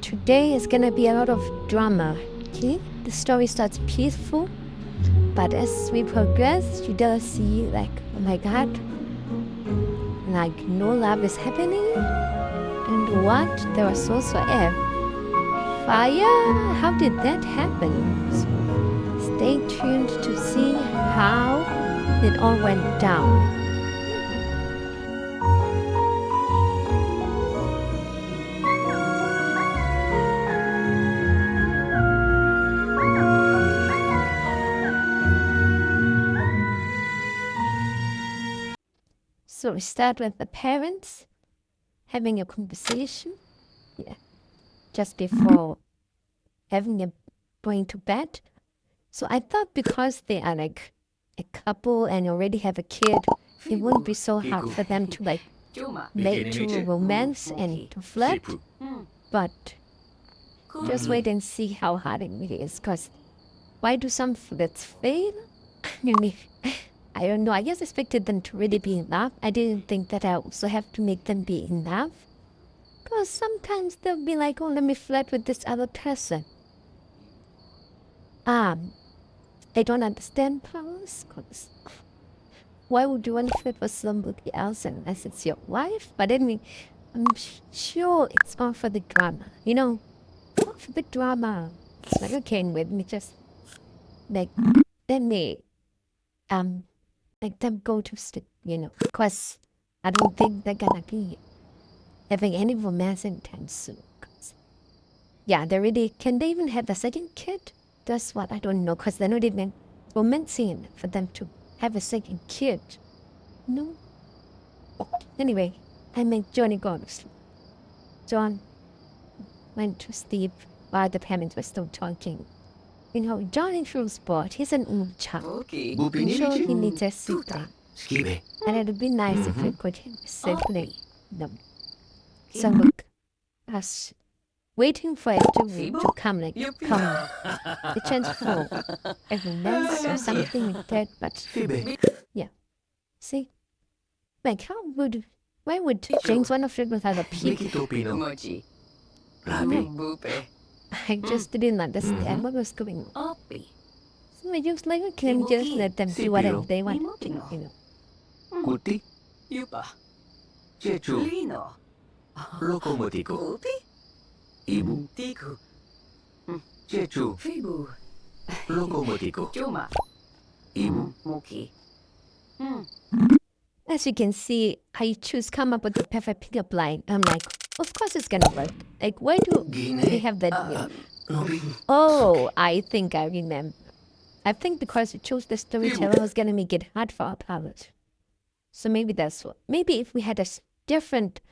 today is gonna be a lot of drama. Okay, the story starts peaceful, but as we progress, you does see like, oh my god, like no love is happening. And what? There was also air. Fire? How did that happen? So stay tuned to see how it all went down. So we start with the parents having a conversation. Yeah. Just before going to bed. So I thought because they are like a couple and already have a kid, it wouldn't be so hard for them to like make to romance and to flirt. But just wait and see how hard it really is. Because why do some flirts fail? I don't know. I just expected them to really be in love. I didn't think that I also have to make them be in love. Because sometimes they'll be like, oh, let me flirt with this other person. They don't understand powers. Because why would you want to flirt with somebody else unless it's your wife? But anyway, I'm sure it's all for the drama. You know, all for the drama. It's like, okay, with me just like, let me like them go to sleep, you know, because I don't think they're gonna be having any romance anytime soon. Yeah, they really, can they even have a second kid? That's what I don't know, because they're not even romancing for them to have a second kid. No. Anyway, I made Johnny go to sleep. John went to sleep while the parents were still talking. You know, Johnny feels bored. He's an old child. I'm sure he needs a sibling. And it would be nice if we could have a sibling. No. So look, us waiting for it to come, like, come, the chance for a romance or something like that, but yeah. See? Like, why would James want to flirt with other people? I just didn't understand what was going on. So I just like, okay, let me just let them do whatever they want to do, you know. Kuti, Jeju, Lokomotiku, Ibu, Jeju, Lokomotiku, Ibu. As you can see, I choose come up with the perfect pickup line. I'm like, of course it's gonna work. Like, why do we have that? Oh, I think I remember. I think because we chose the storyteller was gonna make it hard for our palette. So maybe that's what. Maybe if we had a different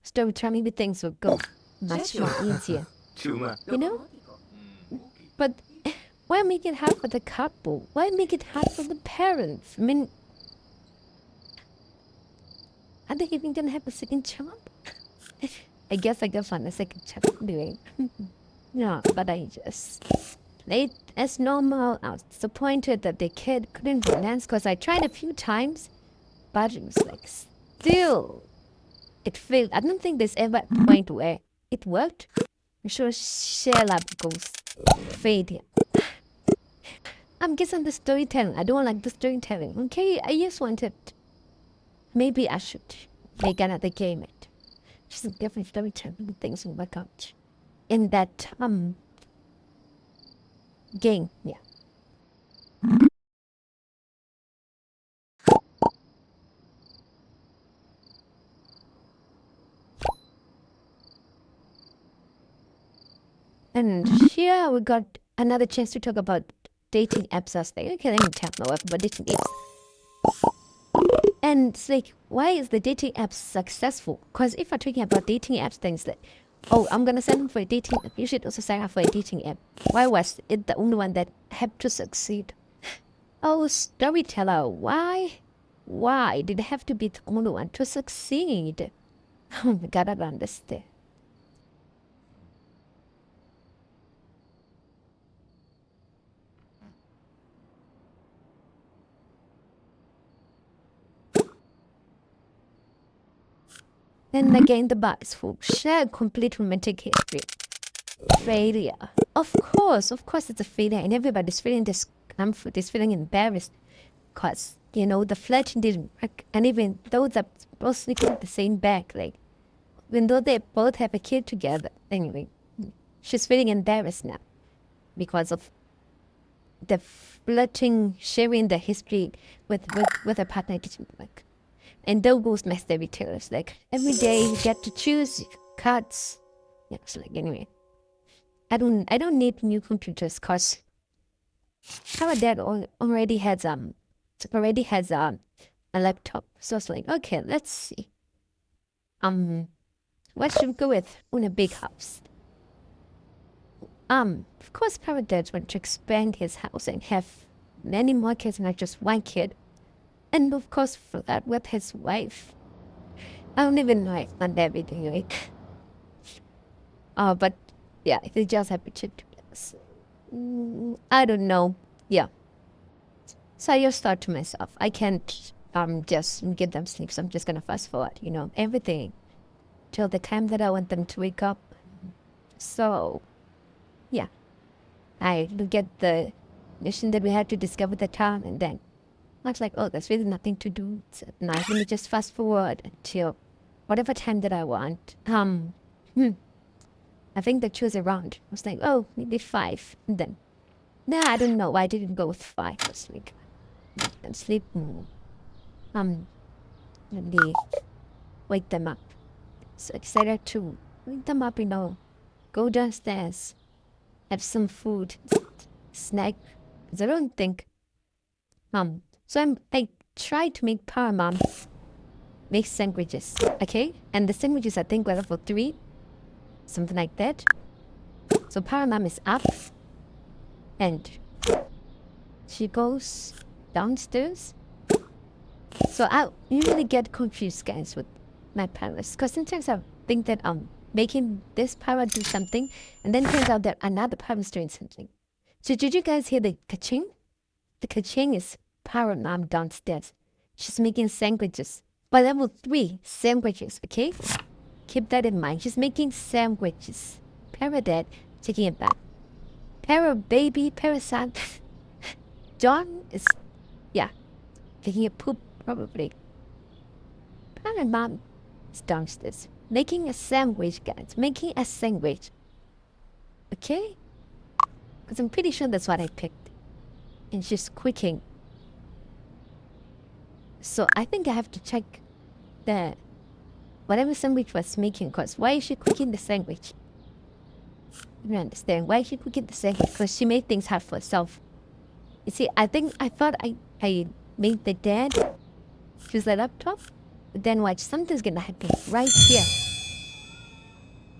storyteller, maybe things would go much more easier. You know? But why make it hard for the couple? Why make it hard for the parents? I mean, are they even gonna have a second child? I guess I can find a second child anyway. No, but I just played as normal. I was disappointed that the kid couldn't romance because I tried a few times, but it was like still it failed. I don't think there's ever a point where it worked. I'm sure share lab goes fade here. I'm guessing the storytelling. I don't like the storytelling. Okay, I just wanted. Maybe I should make another game. It just a different storytelling. Things will work out in that game. Yeah. And here we got another chance to talk about dating apps. I was like, okay, let me tell my wife about dating apps. And it's like, why is the dating app successful? Because if we're talking about dating apps, things like, oh, I'm going to sign up for a dating app. You should also sign up for a dating app. Why was it the only one that had to succeed? Oh, storyteller, why? Why did it have to be the only one to succeed? Oh my god, I don't understand. Then again, the bar is full. Share a complete romantic history. failure. Of course, it's a failure, and everybody's feeling discomfort, is feeling embarrassed, cause the flirting didn't work, and even though they're both sleeping in the same bed, like even though they both have a kid together, anyway, she's feeling embarrassed now because of the flirting, sharing the history with her partner didn't work. And those goes my storytellers. Like every day you get to choose cards. Yeah, so like anyway. I don't need new computers because our dad already has a laptop. So it's like, okay, let's see. What should we go with on a big house? Of course our dad wants to expand his house and have many more kids, not just one kid. And of course for that with his wife. I don't even know if not everything, right? But yeah, they just have to chip together. I don't know. Yeah. So I just thought to myself, I can't just get them sleep, so I'm just gonna fast forward, everything till the time that I want them to wake up. So yeah. I look at the mission that we had to discover the town, and then I was like, oh, there's really nothing to do. So now let me just fast forward until whatever time that I want. I think the choose around. I was like, oh, maybe 5. And then, I don't know why I didn't go with 5. I was like, and sleep more. Let me wake them up. So excited to wake them up, go downstairs, have some food, snack. Because I don't think, so I try to make Power Mom make sandwiches, okay? And the sandwiches, I think, were level 3, something like that. So Power Mom is up, and she goes downstairs. So I usually get confused, guys, with my parents, because sometimes I think that making this power do something, and then turns out that another power is doing something. So did you guys hear the ka-ching? The ka-ching is Power Mom downstairs. She's making sandwiches. By level 3, sandwiches, okay? Keep that in mind. She's making sandwiches. Para Dad taking it back. Para Baby, Parasite. John is, taking a poop, probably. Para Mom is downstairs. Making a sandwich, guys. Making a sandwich. Okay? Because I'm pretty sure that's what I picked. And she's cooking. So I think I have to check the whatever sandwich was making, because why is she cooking the sandwich? I don't understand. Why is she cooking the sandwich? Because she made things hard for herself. You see, I thought I made the dad use the laptop, but then watch, something's gonna happen right here.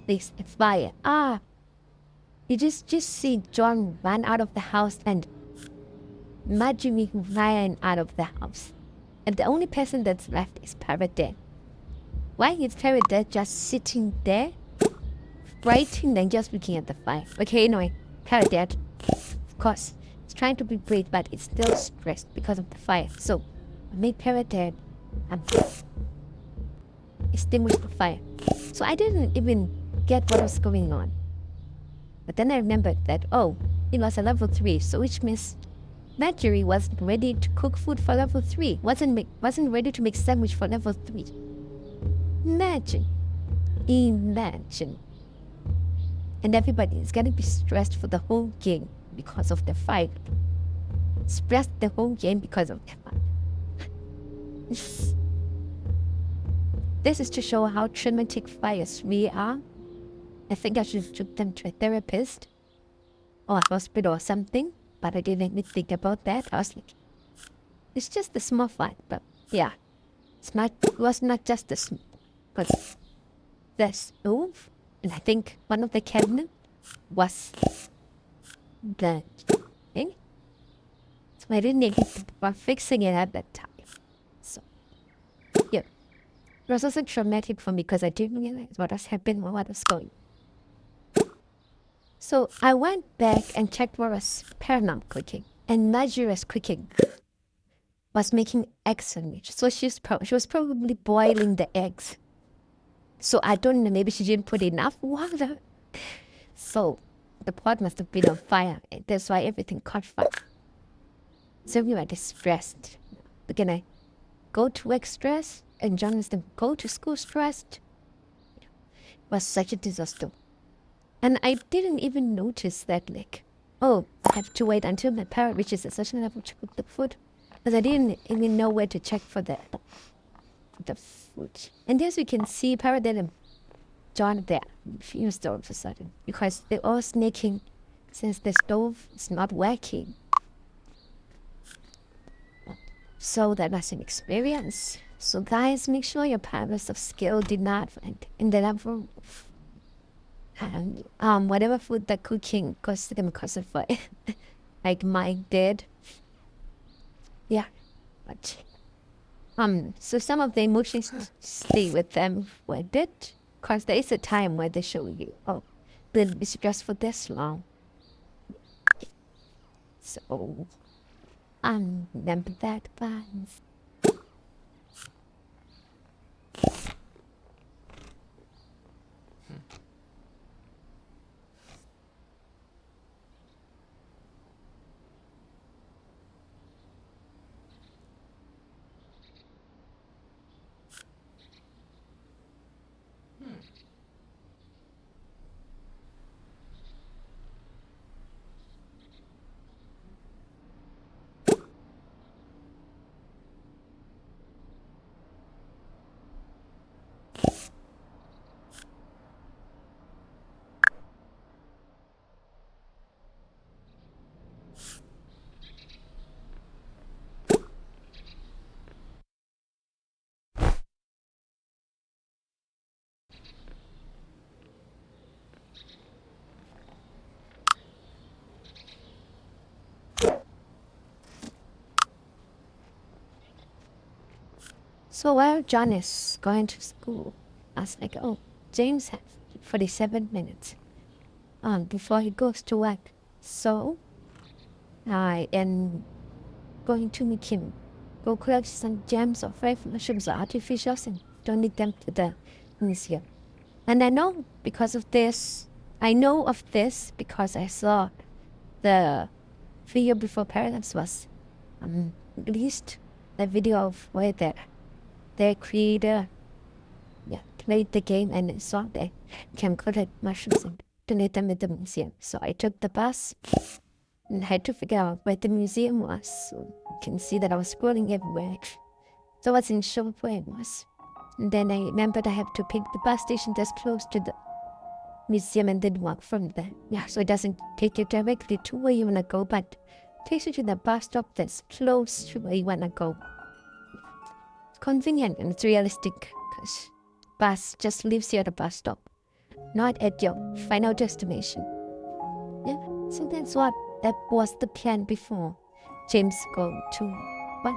This fire. You just see John run out of the house and Marjorie ran out of the house. And the only person that's left is Paradad. Why is Paradad just sitting there, writing and just looking at the fire? Okay, anyway, Paradad, of course, it's trying to be brave, but it's still stressed because of the fire. So I made Paradad extinguish the fire. So I didn't even get what was going on. But then I remembered that, it was a level 3, so which means Marjorie wasn't ready to cook food for level 3. Wasn't ready to make sandwich for level 3. Imagine. And everybody is gonna be stressed for the whole game because of the fight. Stressed the whole game because of the fight. This is to show how traumatic fires we are. I think I should take them to a therapist or a hospital or something, but I didn't even think about that. I was like, it's just a small fight, but yeah, it was not just a small, because the stove, and I think one of the cabinet was the thing. So I didn't even think about fixing it at that time. So, yeah. It was also traumatic for me because I didn't realize what was happening or what was going. So I went back and checked what was Paramount cooking. And Marjorie's cooking was making egg sandwich. So she was probably boiling the eggs. So I don't know, maybe she didn't put enough water. So the pot must have been on fire. That's why everything caught fire. So we were distressed. Again, I go to work stressed, and Jonathan go to school stressed. It was such a disaster. And I didn't even notice that, like, oh, I have to wait until my parent reaches a certain level to cook the food. Because I didn't even know where to check for the food. And as you can see, parent and John there refused all of a sudden. Because they all sneaking since the stove is not working. So that was an experience. So guys, make sure your parents of skill did not find in the level of whatever food they're cooking because them cause of fire. Like Mike did. Yeah. But so some of the emotions stay with them with it. Cause there is a time where they show you, oh, been stressed for this long. So remember that guys. So while John is going to school, I was like, oh, James has 47 minutes before he goes to work. So I am going to make him go collect some gems or five mushrooms or artificials and donate them to the museum. And I know because of this, I know of this because I saw the video before Paralives was released, the video of where their creator played the game and I saw they can collect mushrooms and donate them at the museum. So I took the bus and had to figure out where the museum was. So you can see that I was scrolling everywhere. So I wasn't sure where it was. And then I remembered I have to pick the bus station that's close to the museum and then walk from there. Yeah, so it doesn't take you directly to where you want to go, but takes you to the bus stop that's close to where you want to go. It's convenient and it's realistic because bus just leaves you at the bus stop, not at your final destination. Yeah, so that was the plan before James go to work.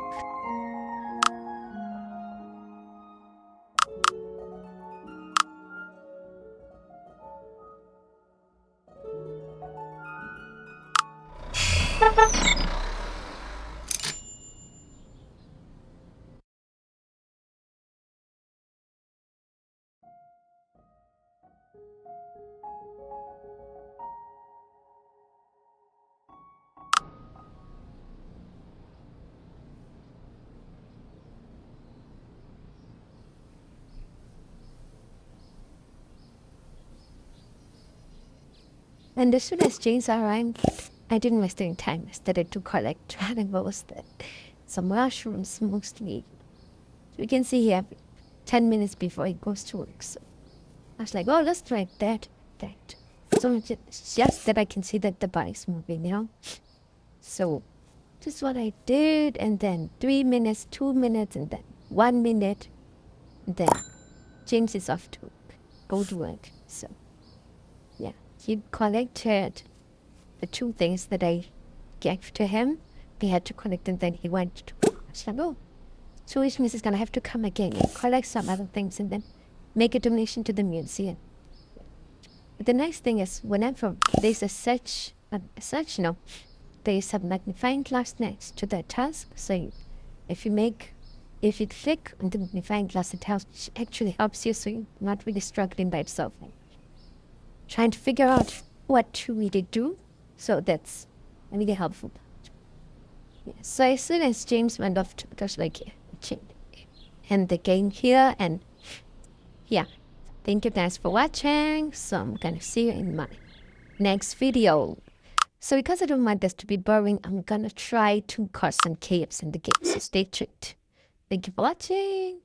And as soon as James arrived, I didn't waste any time. I started to collect animals, some mushrooms mostly. So you can see here 10 minutes before he goes to work. So I was like, oh, let's try that. So it's just that I can see that the body's moving. So this is what I did. And then 3 minutes, 2 minutes, and then 1 minute. And then James is off to go to work. So yeah, he collected the two things that I gave to him. He had to collect and then he went to I was like, oh, so which means he's gonna have to come again and collect some other things and then make a donation to the museum. But the nice thing is whenever there's there's a magnifying glass next to the task. So if you click on the magnifying glass, it actually helps you, so you're not really struggling by itself. trying to figure out what to really do. So that's really helpful. Yeah. So as soon as James went off to just like end the game here, and yeah, thank you guys for watching. So I'm gonna see you in my next video. So because I don't want this to be boring, I'm gonna try to cause some chaos in the game. So stay tuned. Thank you for watching.